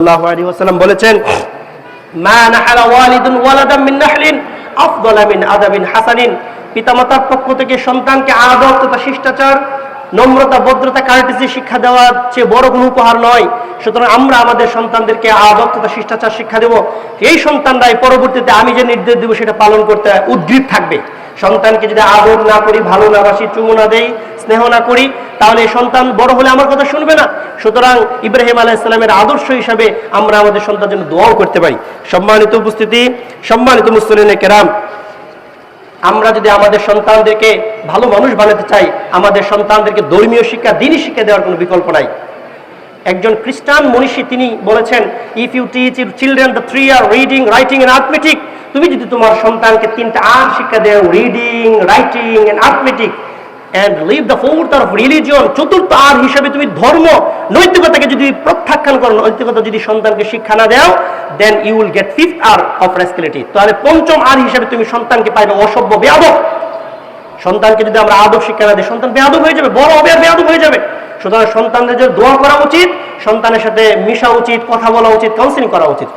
সাল্লাল্লাহু আলাইহি ওয়াসাল্লাম বলেছেন, মা নাহালা ওয়ালিদুন ওয়ালাদাম মিন নাহলিন আফদালা মিন আদাবিন হাসানিন। পিতামাতার পক্ষ থেকে সন্তানকে আদব তথা শিষ্টাচার, নম্রতা, ভদ্রতা, কার্টেসি শিক্ষা দেওয়া চেয়ে বড় কোনো উপহার নয়। সুতরাং আমরা আমাদের সন্তানদেরকে আদব তথা শিষ্টাচার শিক্ষা দেব। এই সন্তানরাই পরবর্তীতে আমি যে নির্দেশ দেব সেটা পালন করতে উদ্গ্রীব থাকবে। সন্তানকে যদি আদর না করি, ভালো না বাসি, চুমু না দেই, স্নেহ না করি, তাহলে এই সন্তান বড় হলে আমার কথা শুনবে না। সুতরাং ইব্রাহিম আলাইহিস সালামের আদর্শ হিসাবে আমরা আমাদের সন্তানের জন্য দোয়াও করতে পারি। সম্মানিত উপস্থিতি, সম্মানিত মুসলিম কেরাম, আমরা যদি আমাদের সন্তানদেরকে ভালো মানুষ বানাতে চাই, আমাদের সন্তানদেরকে ধর্মীয় শিক্ষা, দ্বীনি শিক্ষা দেওয়ার কোনো বিকল্প নাই। একজন খ্রিস্টান মনীষী তিনি বলেছেন, if you teach your children the 3 R reading, writing and arithmetic, তুমি যদি তোমার সন্তানকে 3টা আর শিক্ষা দেও, reading, writing and arithmetic, and leave the fourth of religion, চতুর্থ আর হিসাবে তুমি ধর্ম, নৈতিকতাকে যদি প্রত্যাখ্যান করো, নৈতিকতা যদি সন্তানকে শিক্ষা না দাও, then you will get 5th hour of rascality, তাহলে পঞ্চম আর হিসাবে তুমি সন্তানকে পাইবে অসভ্য, বেয়াদব। সন্তানকে যদি আমরা আদব শিক্ষা না দিই, সন্তান বেয়াদব হয়ে যাবে, বড় হবে আর বেয়াদব হয়ে যাবে। সুতরাং সন্তানদের জন্য দোয়া করা উচিত, সন্তানের সাথে মিশা উচিত, কথা বলা উচিত, কাউন্সিলিং করা উচিত।